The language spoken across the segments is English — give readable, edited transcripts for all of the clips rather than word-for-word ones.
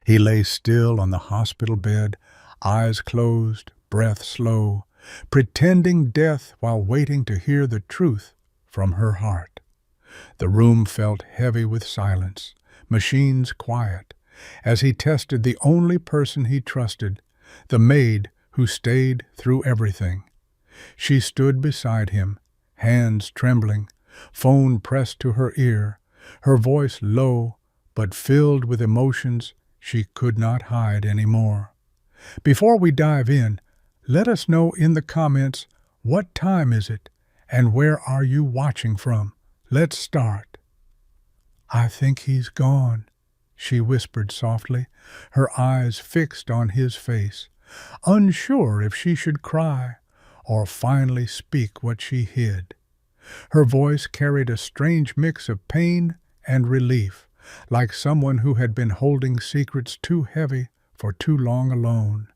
He lay still on the hospital bed, eyes closed, breath slow, pretending death while waiting to hear the truth from her heart. The room felt heavy with silence, machines quiet, as he tested the only person he trusted, the maid who stayed through everything. She stood beside him, hands trembling, phone pressed to her ear, her voice low but filled with emotions she could not hide anymore. Before we dive in, let us know in the comments, what time is it and where are you watching from? Let's start. "I think he's gone," she whispered softly, her eyes fixed on his face, unsure if she should cry or finally speak what she hid. Her voice carried a strange mix of pain and relief, like someone who had been holding secrets too heavy for too long alone.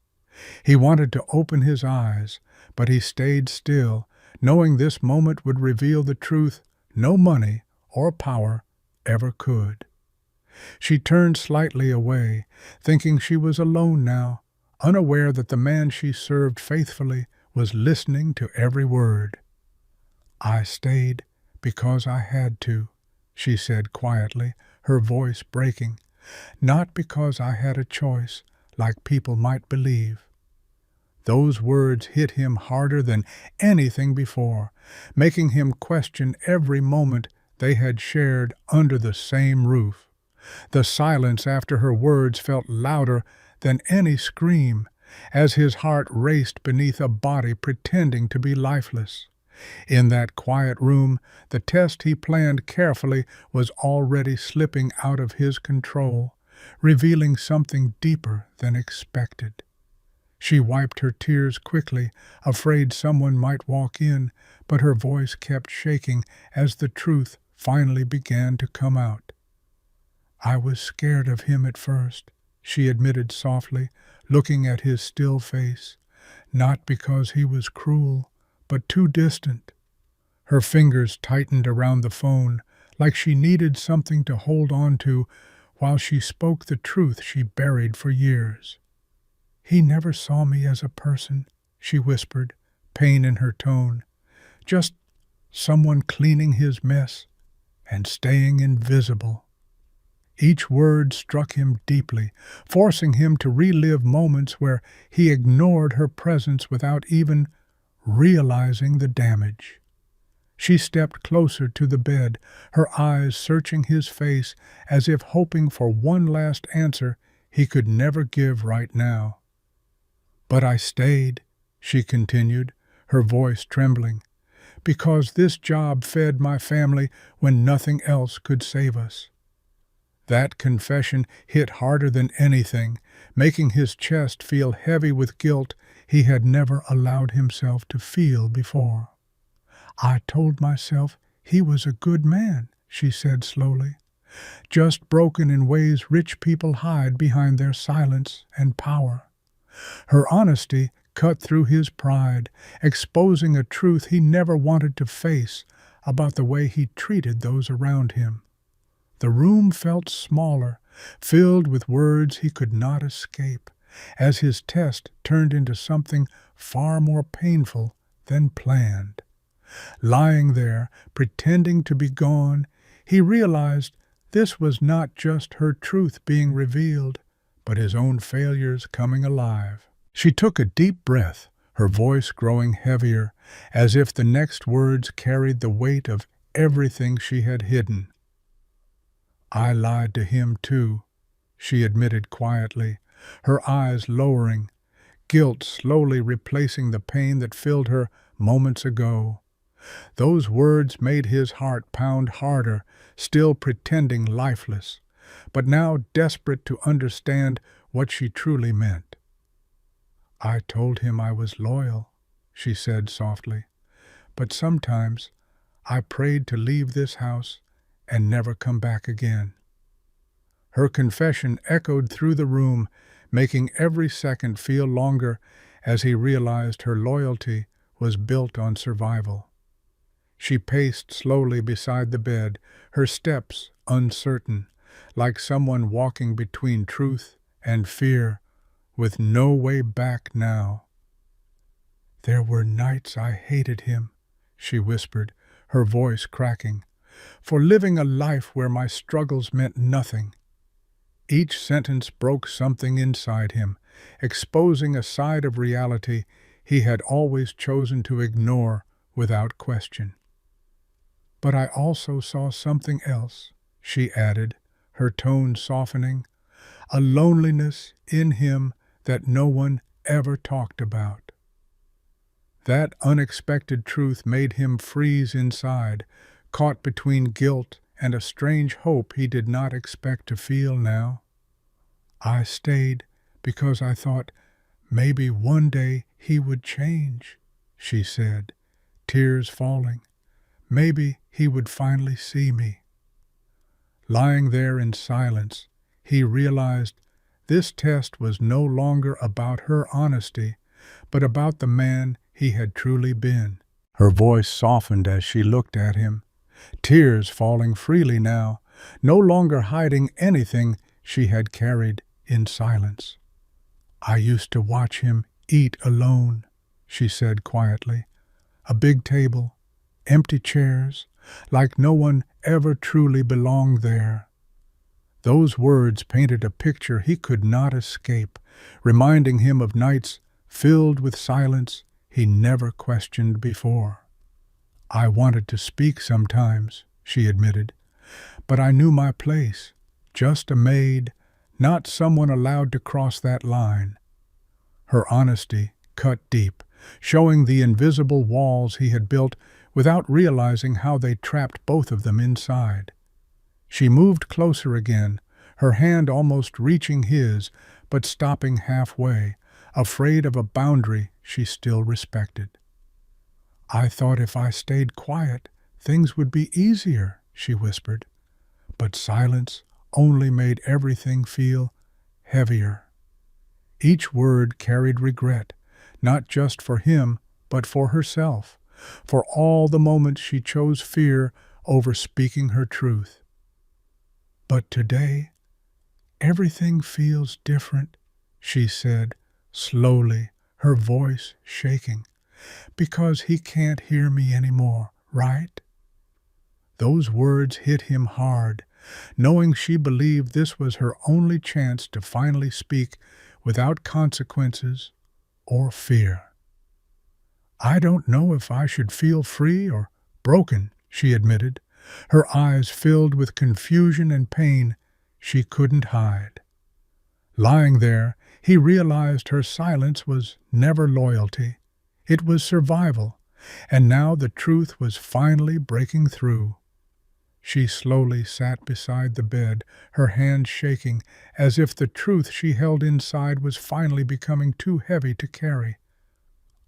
He wanted to open his eyes, but he stayed still, knowing this moment would reveal the truth no money or power ever could. She turned slightly away, thinking she was alone now, unaware that the man she served faithfully was listening to every word. "I stayed because I had to," she said quietly, her voice breaking, "not because I had a choice, like people might believe." Those words hit him harder than anything before, making him question every moment they had shared under the same roof. The silence after her words felt louder than any scream, as his heart raced beneath a body pretending to be lifeless. In that quiet room, the test he planned carefully was already slipping out of his control, revealing something deeper than expected. She wiped her tears quickly, afraid someone might walk in, but her voice kept shaking as the truth finally began to come out. "I was scared of him at first," she admitted softly, looking at his still face, "not because he was cruel, but too distant." Her fingers tightened around the phone, like she needed something to hold on to while she spoke the truth she buried for years. "He never saw me as a person," she whispered, pain in her tone. "Just someone cleaning his mess and staying invisible." Each word struck him deeply, forcing him to relive moments where he ignored her presence without even realizing the damage. She stepped closer to the bed, her eyes searching his face as if hoping for one last answer he could never give right now. "But I stayed," she continued, her voice trembling, "because this job fed my family when nothing else could save us." That confession hit harder than anything, making his chest feel heavy with guilt he had never allowed himself to feel before. "I told myself he was a good man," she said slowly, "just broken in ways rich people hide behind their silence and power." Her honesty cut through his pride, exposing a truth he never wanted to face about the way he treated those around him. The room felt smaller, filled with words he could not escape, as his test turned into something far more painful than planned. Lying there, pretending to be gone, he realized this was not just her truth being revealed, but his own failures coming alive. She took a deep breath, her voice growing heavier, as if the next words carried the weight of everything she had hidden. "I lied to him too," she admitted quietly, her eyes lowering, guilt slowly replacing the pain that filled her moments ago. Those words made his heart pound harder, still pretending lifeless, but now desperate to understand what she truly meant. "I told him I was loyal," she said softly, "but sometimes I prayed to leave this house and never come back again." Her confession echoed through the room, making every second feel longer as he realized her loyalty was built on survival. She paced slowly beside the bed, her steps uncertain, like someone walking between truth and fear, with no way back now. "There were nights I hated him," she whispered, her voice cracking, "for living a life where my struggles meant nothing." Each sentence broke something inside him, exposing a side of reality he had always chosen to ignore without question. "But I also saw something else," she added, her tone softening, "a loneliness in him that no one ever talked about." That unexpected truth made him freeze inside, caught between guilt and a strange hope he did not expect to feel now. "I stayed because I thought maybe one day he would change," she said, tears falling. "Maybe he would finally see me." Lying there in silence, he realized this test was no longer about her honesty, but about the man he had truly been. Her voice softened as she looked at him, tears falling freely now, no longer hiding anything she had carried in silence. "I used to watch him eat alone," she said quietly. "A big table, empty chairs, like no one ever truly belonged there." Those words painted a picture he could not escape, reminding him of nights filled with silence he never questioned before. "I wanted to speak sometimes," she admitted, "but I knew my place, just a maid, not someone allowed to cross that line." Her honesty cut deep, showing the invisible walls he had built without realizing how they trapped both of them inside. She moved closer again, her hand almost reaching his, but stopping halfway, afraid of a boundary she still respected. "I thought if I stayed quiet, things would be easier," she whispered, but silence only made everything feel heavier. Each word carried regret, not just for him, but for herself, for all the moments she chose fear over speaking her truth. "But today, everything feels different," she said, slowly, her voice shaking, "because he can't hear me anymore, right?" Those words hit him hard, knowing she believed this was her only chance to finally speak without consequences or fear. "I don't know if I should feel free or broken," she admitted, her eyes filled with confusion and pain she couldn't hide. Lying there, he realized her silence was never loyalty. It was survival, and now the truth was finally breaking through. She slowly sat beside the bed, her hand shaking, as if the truth she held inside was finally becoming too heavy to carry.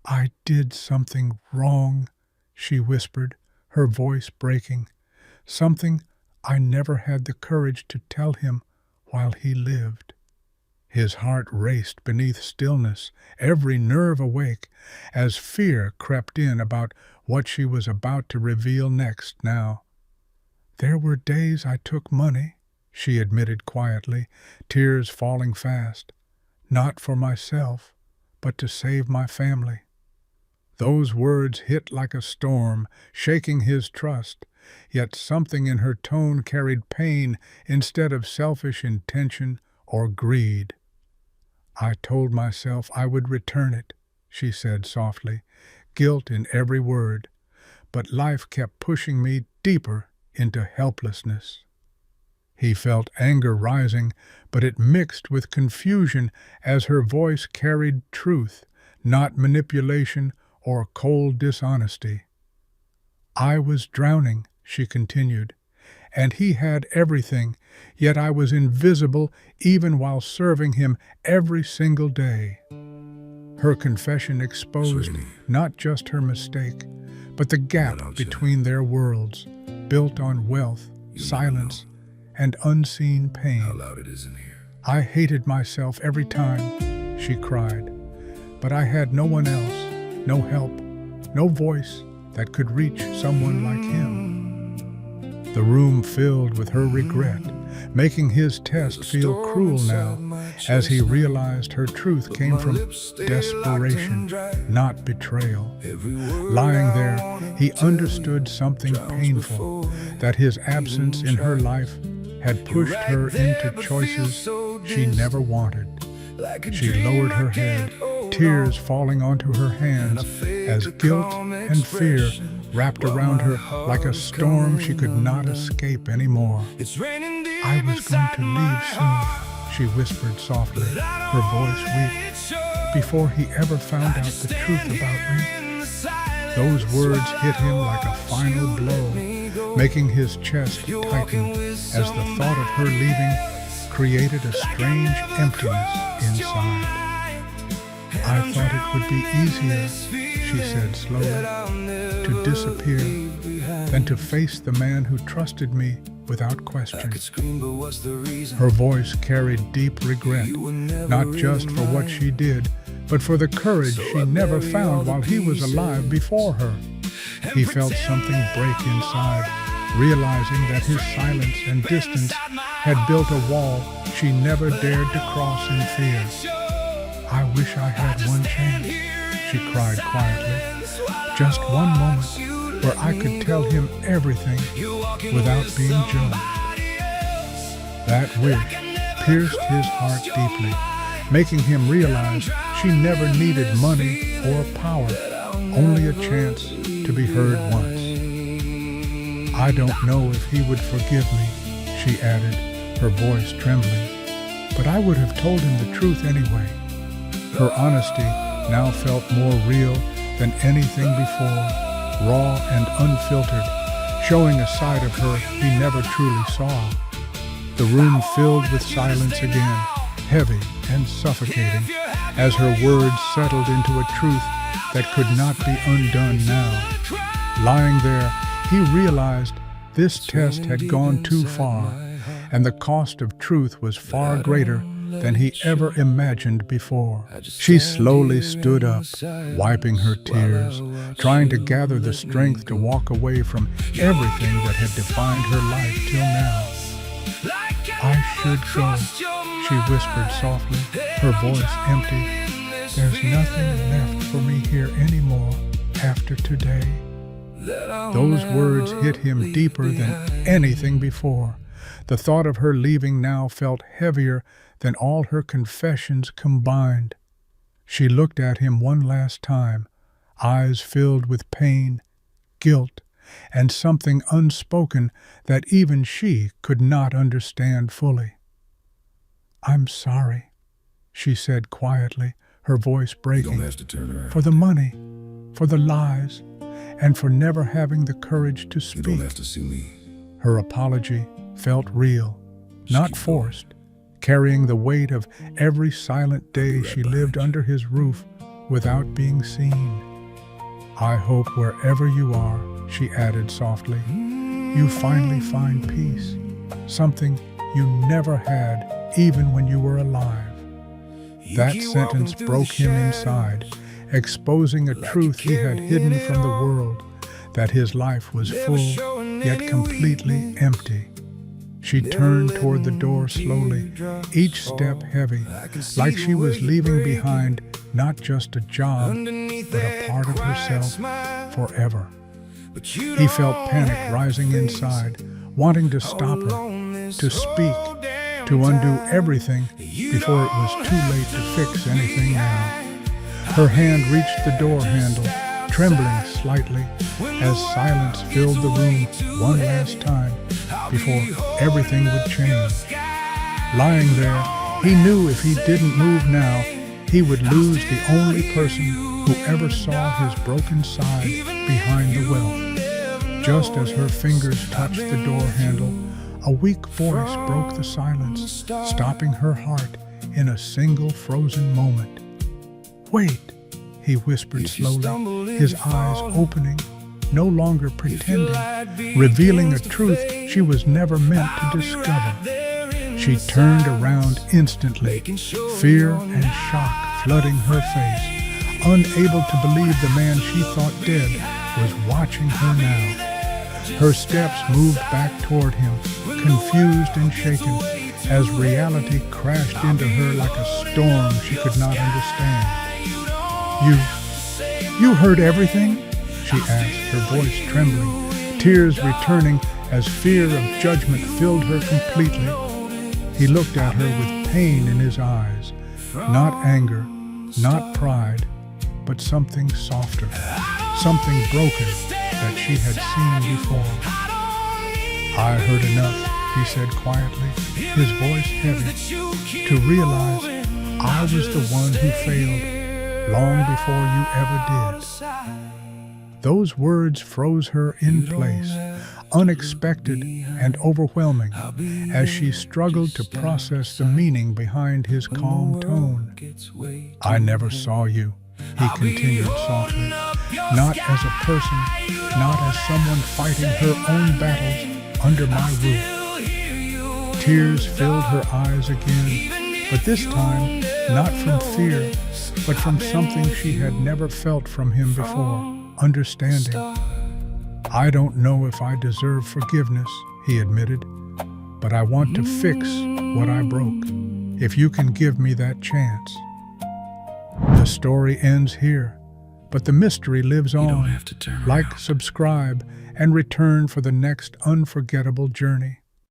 "I did something wrong," she whispered, her voice breaking. "Something I never had the courage to tell him while he lived." His heart raced beneath stillness, every nerve awake, as fear crept in about what she was about to reveal next now. "There were days I took money," she admitted quietly, tears falling fast. "Not for myself, but to save my family." Those words hit like a storm, shaking his trust, yet something in her tone carried pain instead of selfish intention or greed. "I told myself I would return it," she said softly, guilt in every word, "but life kept pushing me deeper into helplessness." He felt anger rising, but it mixed with confusion as her voice carried truth, not manipulation or cold dishonesty. "I was drowning," she continued, "and he had everything, yet I was invisible even while serving him every single day." Her confession exposed not just her mistake, but the gap between their worlds, built on wealth, silence, and unseen pain. How loud it is in here. "I hated myself every time," she cried, "but I had no one else, no help, no voice that could reach someone like him." The room filled with her regret, making his test feel cruel now, as he realized her truth came from desperation, not betrayal. Lying there, he understood something painful, that his absence in her life had pushed her into choices she never wanted. She lowered her head, tears falling onto her hands as guilt and fear wrapped around her like a storm she could not escape anymore. "I was going to leave soon," she whispered softly, her voice weak, "before he ever found out the truth about me." Those words hit him like a final blow, making his chest tighten as the thought of her leaving created a strange emptiness inside. "I thought it would be easier," she said slowly, "to disappear than to face the man who trusted me without question." Her voice carried deep regret, not just for what she did, but for the courage she never found while he was alive before her. He felt something break inside, realizing that his silence and distance had built a wall she never dared to cross in fear. "I wish I had one chance," she cried quietly. "Just one moment where I could tell him everything without being judged." That wish pierced his heart deeply, making him realize she never needed money or power, only a chance to be heard once. "I don't know if he would forgive me," she added, her voice trembling, "but I would have told him the truth anyway." Her honesty now felt more real than anything before, raw and unfiltered, showing a side of her he never truly saw. The room filled with silence again, heavy and suffocating, as her words settled into a truth that could not be undone now. Lying there, he realized this test had gone too far, and the cost of truth was far greater than he ever imagined before. She slowly stood up, wiping her tears, trying to gather the strength to walk away from everything that had defined her life till now. "I should go," she whispered softly, her voice empty. "There's nothing left for me here anymore after today." Those words hit him deeper than anything before. The thought of her leaving now felt heavier than all her confessions combined. She looked at him one last time, eyes filled with pain, guilt, and something unspoken that even she could not understand fully. "I'm sorry," she said quietly, her voice breaking, "for the money, for the lies, and for never having the courage to speak." You don't have to sue me. Her apology felt real, not forced, carrying the weight of every silent day she lived under his roof without being seen. "I hope wherever you are," she added softly, "you finally find peace, something you never had even when you were alive." That sentence broke him inside, exposing a truth he had hidden from the world, that his life was full, yet completely empty. She turned toward the door slowly, each step heavy, like she was leaving behind not just a job, but a part of herself forever. He felt panic rising inside, wanting to stop her, to speak, to undo everything before it was too late to fix anything now. Her hand reached the door handle, trembling slightly as silence filled the room one last time before everything would change. Lying there, he knew if he didn't move now, he would lose the only person who ever saw his broken side behind the wealth. Just as her fingers touched the door handle, a weak voice broke the silence, stopping her heart in a single frozen moment. "Wait," he whispered slowly, his eyes opening, no longer pretending, revealing a truth she was never meant to discover. She turned around instantly, fear and shock flooding her face, unable to believe the man she thought dead was watching her now. Her steps moved back toward him, confused and shaken, as reality crashed into her like a storm she could not understand. You heard everything?" she asked, her voice trembling, tears returning as fear of judgment filled her completely. He looked at her with pain in his eyes, not anger, not pride, but something softer, something broken that she had seen before. "I heard enough," he said quietly, his voice heavy, "to realize I was the one who failed long before you ever did." Those words froze her in place, unexpected and overwhelming, as she struggled to process the meaning behind his calm tone. "I never saw you," he continued softly, "not as a person, not as someone fighting her own battles under my roof." Tears filled her eyes again, but this time not from fear, but from something she had never felt from him before, understanding. "I don't know if I deserve forgiveness," he admitted, "but I want to fix what I broke, if you can give me that chance." The story ends here, but the mystery lives on. Like, subscribe, and return for the next unforgettable journey.